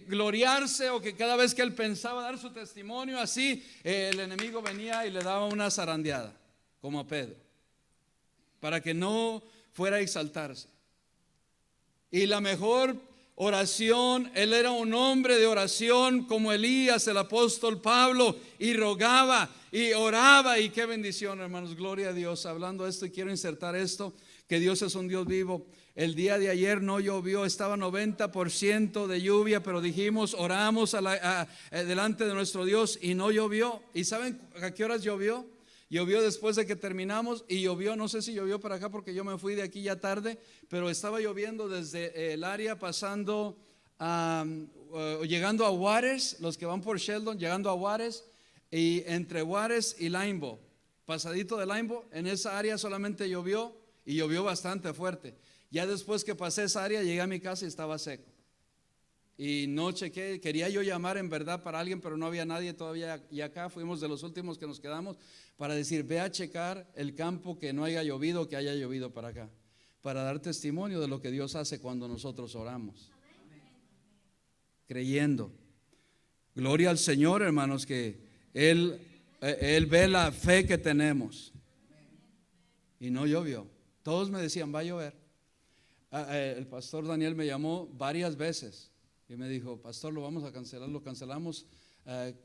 gloriarse, o que cada vez que él pensaba dar su testimonio así, el enemigo venía y le daba una zarandeada, como a Pedro, para que no fuera a exaltarse. Y la mejor oración, él era un hombre de oración como Elías, el apóstol Pablo, y rogaba y oraba. Y qué bendición, hermanos, gloria a Dios. Hablando de esto, y quiero insertar esto, que Dios es un Dios vivo. El día de ayer no llovió, estaba 90% de lluvia, pero dijimos, oramos delante de nuestro Dios y no llovió. ¿Y saben a qué horas llovió? Llovió después de que terminamos, y llovió, no sé si llovió para acá porque yo me fui de aquí ya tarde, pero estaba lloviendo desde el área pasando, llegando a Juárez, los que van por Sheldon, llegando a Juárez, y entre Juárez y Limebo, pasadito de Limebo, en esa área solamente llovió, y llovió bastante fuerte. Ya después que pasé esa área, llegué a mi casa y estaba seco. Y no chequé, quería yo llamar en verdad para alguien, pero no había nadie todavía. Y acá fuimos de los últimos que nos quedamos para decir, ve a checar el campo, que no haya llovido, que haya llovido para acá, para dar testimonio de lo que Dios hace cuando nosotros oramos, creyendo. Gloria al Señor, hermanos, que Él ve la fe que tenemos. Y no llovió. Todos me decían, va a llover. El pastor Daniel me llamó varias veces y me dijo, pastor, lo vamos a cancelar, lo cancelamos,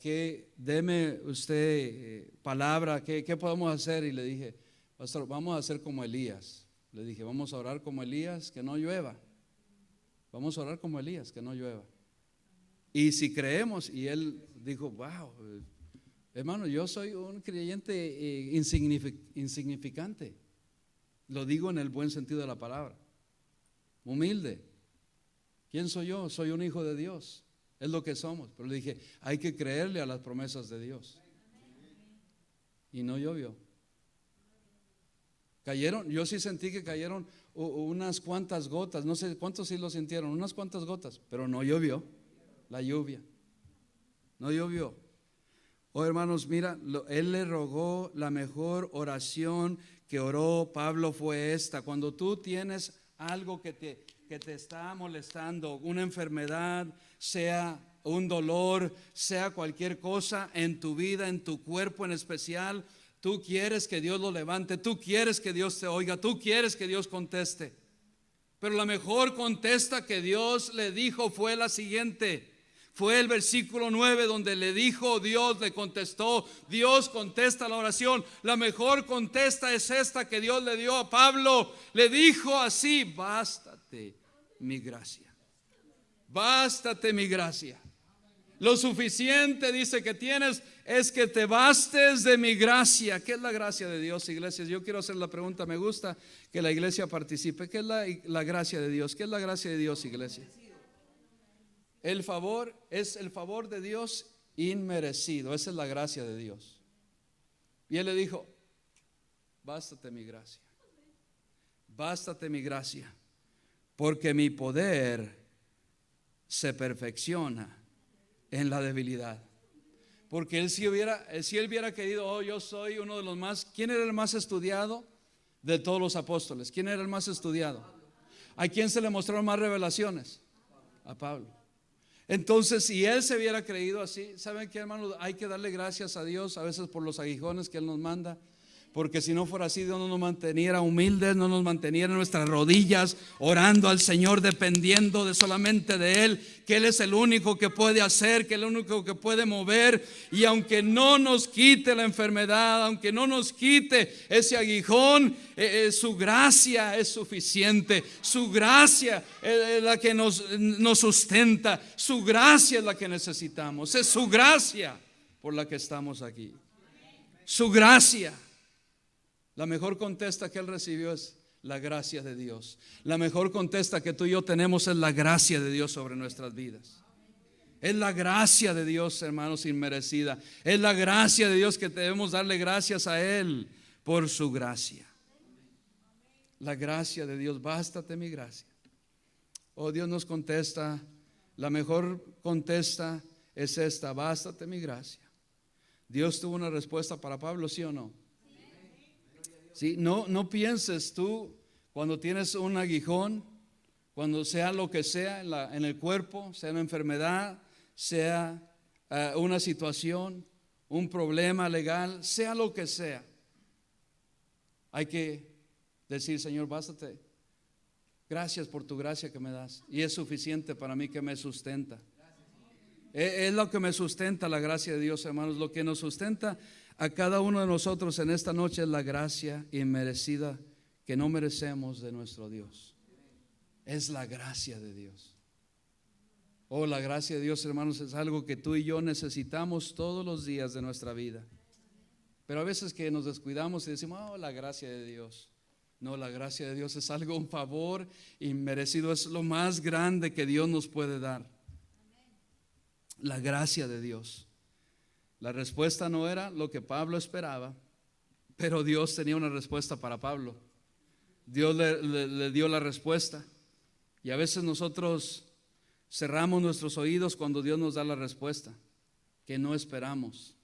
que deme usted palabra, ¿qué podemos hacer? Y le dije, pastor, vamos a hacer como Elías. Le dije, vamos a orar como Elías, que no llueva. Vamos a orar como Elías, que no llueva. Y si creemos, y él dijo, wow, hermano, yo soy un creyente insignificante. Lo digo en el buen sentido de la palabra. Humilde. ¿Quién soy yo? Soy un hijo de Dios. Es lo que somos. Pero le dije, hay que creerle a las promesas de Dios. Y no llovió. Cayeron, yo sí sentí que cayeron unas cuantas gotas. No sé cuántos sí lo sintieron, unas cuantas gotas. Pero no llovió la lluvia. No llovió. Oh, hermanos, mira, él le rogó. La mejor oración que oró Pablo fue esta. Cuando tú tienes algo que te está molestando, una enfermedad, sea un dolor, sea cualquier cosa en tu vida, en tu cuerpo en especial, tú quieres que Dios lo levante, tú quieres que Dios te oiga, tú quieres que Dios conteste. Pero la mejor contesta que Dios le dijo fue la siguiente. Fue el versículo 9 donde le dijo, Dios le contestó, Dios contesta la oración. La mejor contesta es esta que Dios le dio a Pablo. Le dijo así, bástate mi gracia. Bástate mi gracia. Lo suficiente, dice, que tienes es que te bastes de mi gracia. ¿Qué es la gracia de Dios, iglesias? Yo quiero hacer la pregunta, me gusta que la iglesia participe. ¿Qué es la gracia de Dios? ¿Qué es la gracia de Dios, iglesia? El favor es el favor de Dios inmerecido. Esa es la gracia de Dios. Y él le dijo, bástate mi gracia. Bástate mi gracia, porque mi poder se perfecciona en la debilidad. Porque él si él hubiera querido, oh, yo soy uno de los más. ¿Quién era el más estudiado de todos los apóstoles? ¿Quién era el más estudiado? ¿A quién se le mostraron más revelaciones? A Pablo. Entonces, si él se hubiera creído así, ¿saben qué, hermanos? Hay que darle gracias a Dios a veces por los aguijones que Él nos manda. Porque si no fuera así, Dios no nos manteniera humildes, no nos manteniera en nuestras rodillas, orando al Señor, dependiendo de solamente de Él, que Él es el único que puede hacer, que Él es el único que puede mover. Y aunque no nos quite la enfermedad, aunque no nos quite ese aguijón, su gracia es suficiente. Su gracia es la que nos sustenta. Su gracia es la que necesitamos. Es su gracia por la que estamos aquí. Su gracia. La mejor contesta que él recibió es la gracia de Dios. La mejor contesta que tú y yo tenemos es la gracia de Dios sobre nuestras vidas. Es la gracia de Dios, hermanos, inmerecida. Es la gracia de Dios que debemos darle gracias a Él por su gracia. La gracia de Dios, bástate mi gracia. Oh, Dios nos contesta, la mejor contesta es esta: bástate mi gracia. Dios tuvo una respuesta para Pablo, ¿sí o no? Sí, no pienses tú cuando tienes un aguijón, cuando sea lo que sea en el cuerpo, sea una enfermedad, sea una situación, un problema legal, sea lo que sea. Hay que decir: Señor, bástate. Gracias por tu gracia que me das. Y es suficiente para mí, que me sustenta. Es lo que me sustenta, la gracia de Dios, hermanos. Lo que nos sustenta a cada uno de nosotros en esta noche es la gracia inmerecida que no merecemos de nuestro Dios. Es la gracia de Dios. Oh, la gracia de Dios, hermanos, es algo que tú y yo necesitamos todos los días de nuestra vida. Pero a veces que nos descuidamos y decimos: oh, la gracia de Dios. No, la gracia de Dios es algo, un favor inmerecido, es lo más grande que Dios nos puede dar. La gracia de Dios. La respuesta no era lo que Pablo esperaba, pero Dios tenía una respuesta para Pablo. Dios le dio la respuesta. Y a veces nosotros cerramos nuestros oídos cuando Dios nos da la respuesta que no esperamos,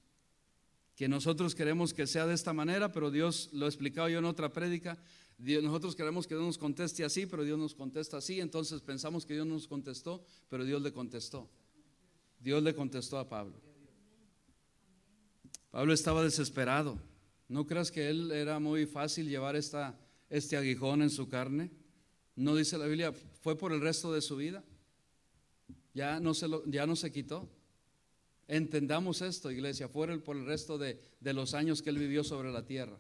que nosotros queremos que sea de esta manera, pero Dios, lo he explicado yo en otra prédica, nosotros queremos que Dios nos conteste así, pero Dios nos contesta así. Entonces pensamos que Dios nos contestó, pero Dios le contestó. Dios le contestó a Pablo. Pablo estaba desesperado. ¿No creas que él era muy fácil llevar este aguijón en su carne? No dice la Biblia, fue por el resto de su vida. Ya no se quitó. Entendamos esto, iglesia, fue por el resto de los años que él vivió sobre la tierra.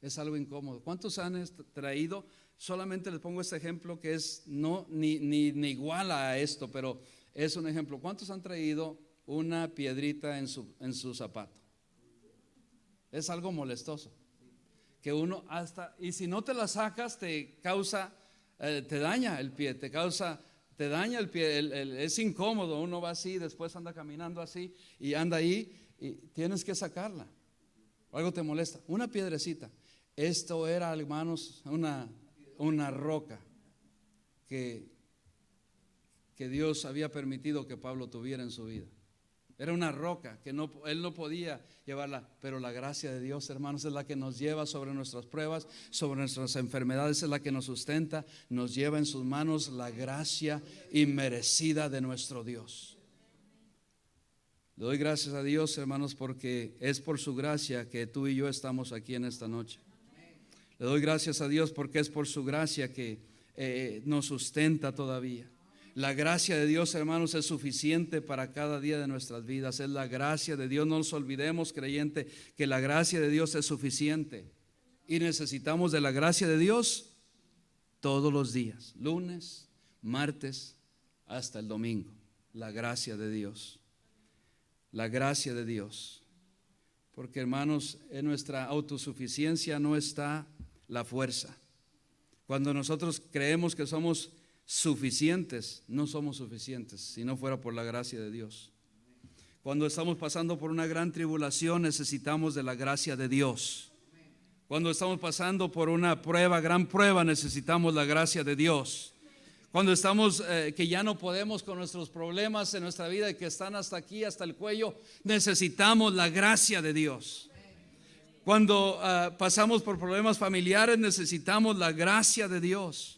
Es algo incómodo. ¿Cuántos han traído? Solamente les pongo este ejemplo que es ni igual a esto, pero es un ejemplo. ¿Cuántos han traído una piedrita en su zapato? Es algo molestoso. Que uno y si no te la sacas, te daña el pie, te daña el pie, es incómodo. Uno va así, después anda caminando así y anda ahí y tienes que sacarla. Algo te molesta, una piedrecita. Esto era, hermanos, una roca que Dios había permitido que Pablo tuviera en su vida. Era una roca que él no podía llevarla, pero la gracia de Dios, hermanos, es la que nos lleva sobre nuestras pruebas, sobre nuestras enfermedades, es la que nos sustenta, nos lleva en sus manos la gracia inmerecida de nuestro Dios. Le doy gracias a Dios, hermanos, porque es por su gracia que tú y yo estamos aquí en esta noche. Le doy gracias a Dios porque es por su gracia que nos sustenta todavía. La gracia de Dios, hermanos, es suficiente para cada día de nuestras vidas. Es la gracia de Dios. No nos olvidemos, creyente, que la gracia de Dios es suficiente. Y necesitamos de la gracia de Dios todos los días. Lunes, martes, hasta el domingo. La gracia de Dios. La gracia de Dios. Porque, hermanos, en nuestra autosuficiencia no está la fuerza. Cuando nosotros creemos que somos suficientes, no somos suficientes si no fuera por la gracia de Dios. Cuando estamos pasando por una gran tribulación, necesitamos de la gracia de Dios. Cuando estamos pasando por una gran prueba, necesitamos la gracia de Dios. Cuando estamos que ya no podemos con nuestros problemas en nuestra vida y que están hasta aquí, hasta el cuello, necesitamos la gracia de Dios. Cuando pasamos por problemas familiares, necesitamos la gracia de Dios.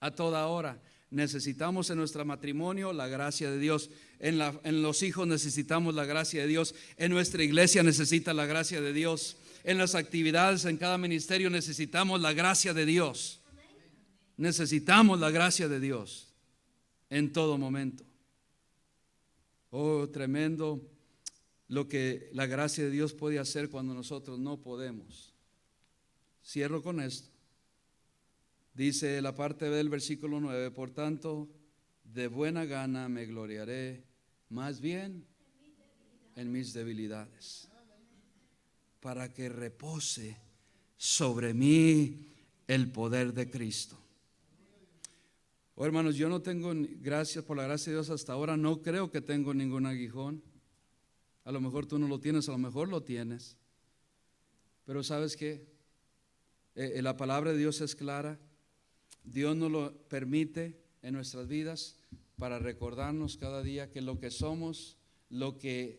A toda hora necesitamos en nuestro matrimonio la gracia de Dios. En los hijos necesitamos la gracia de Dios. En nuestra iglesia necesita la gracia de Dios. En las actividades, en cada ministerio necesitamos la gracia de Dios. Necesitamos la gracia de Dios en todo momento. Oh, tremendo lo que la gracia de Dios puede hacer cuando nosotros no podemos. Cierro con esto. Dice la parte B del versículo 9: por tanto, de buena gana me gloriaré más bien en mis debilidades, para que repose sobre mí el poder de Cristo. Oh, hermanos, yo no tengo, gracias por la gracia de Dios hasta ahora, no creo que tengo ningún aguijón. A lo mejor tú no lo tienes, a lo mejor lo tienes. Pero ¿sabes qué? La palabra de Dios es clara. Dios nos lo permite en nuestras vidas para recordarnos cada día que lo que somos, lo que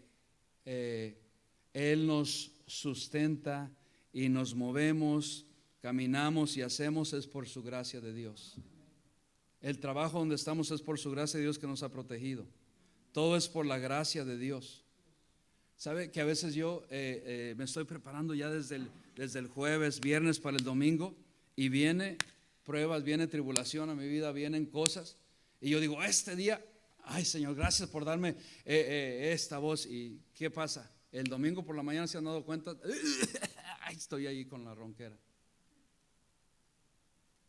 Él nos sustenta y nos movemos, caminamos y hacemos es por su gracia de Dios. El trabajo donde estamos es por su gracia de Dios que nos ha protegido. Todo es por la gracia de Dios. ¿Sabe que a veces yo me estoy preparando ya desde el jueves, viernes para el domingo, y viene pruebas, viene tribulación a mi vida, vienen cosas, y yo digo, este día, ay Señor, gracias por darme esta voz. ¿Y qué pasa? El domingo por la mañana se han dado cuenta, estoy ahí con la ronquera.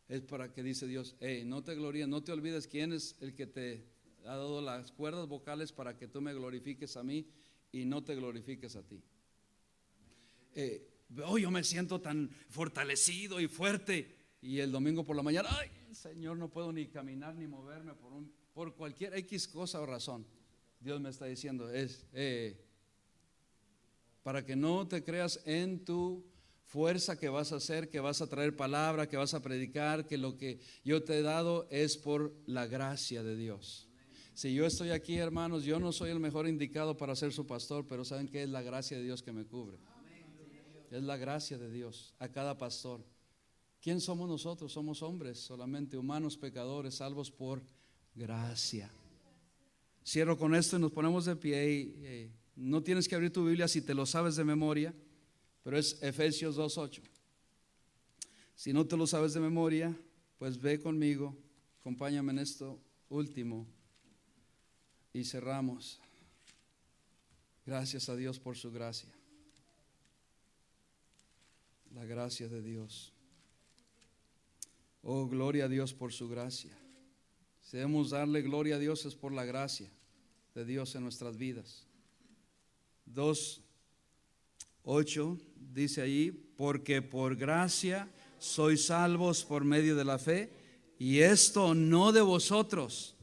Es para que dice Dios, no te gloríes, no te olvides quién es el que te ha dado las cuerdas vocales para que tú me glorifiques a mí y no te glorifiques a ti. Yo me siento tan fortalecido y fuerte, y el domingo por la mañana, ay Señor, no puedo ni caminar ni moverme por cualquier X cosa o razón. Dios me está diciendo, para que no te creas en tu fuerza que vas a hacer, que vas a traer palabra, que vas a predicar, que lo que yo te he dado es por la gracia de Dios. Si yo estoy aquí, hermanos, yo no soy el mejor indicado para ser su pastor, pero ¿saben qué? Es la gracia de Dios que me cubre. Es la gracia de Dios a cada pastor. ¿Quién somos nosotros? Somos hombres, solamente humanos, pecadores, salvos por gracia. Cierro con esto y nos ponemos de pie. Y no tienes que abrir tu Biblia si te lo sabes de memoria, pero es Efesios 2:8. Si no te lo sabes de memoria, pues ve conmigo, acompáñame en esto último y cerramos. Gracias a Dios por su gracia. La gracia de Dios. Oh, gloria a Dios por su gracia. Si debemos darle gloria a Dios es por la gracia de Dios en nuestras vidas. 2:8 dice ahí, porque por gracia sois salvos por medio de la fe, y esto no de vosotros,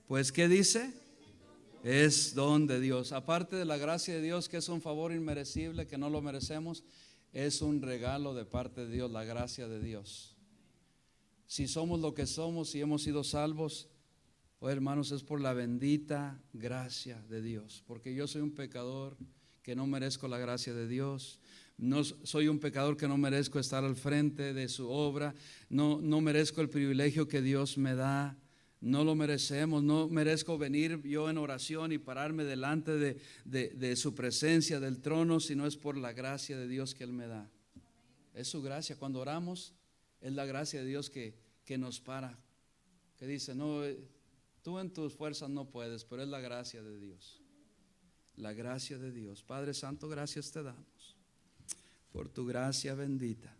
pues ¿qué dice? Es don de Dios. Aparte de la gracia de Dios, que es un favor inmerecible, que no lo merecemos, es un regalo de parte de Dios, la gracia de Dios. Si somos lo que somos y hemos sido salvos, oh hermanos, es por la bendita gracia de Dios. Porque yo soy un pecador que no merezco la gracia de Dios. No soy un pecador que no merezco estar al frente de su obra. No merezco el privilegio que Dios me da. No lo merecemos. No merezco venir yo en oración y pararme delante de su presencia, del trono, sino es por la gracia de Dios que Él me da. Es su gracia. Cuando oramos, es la gracia de Dios que nos para, que dice, no, tú en tus fuerzas no puedes, pero es la gracia de Dios. La gracia de Dios. Padre Santo, gracias te damos por tu gracia bendita.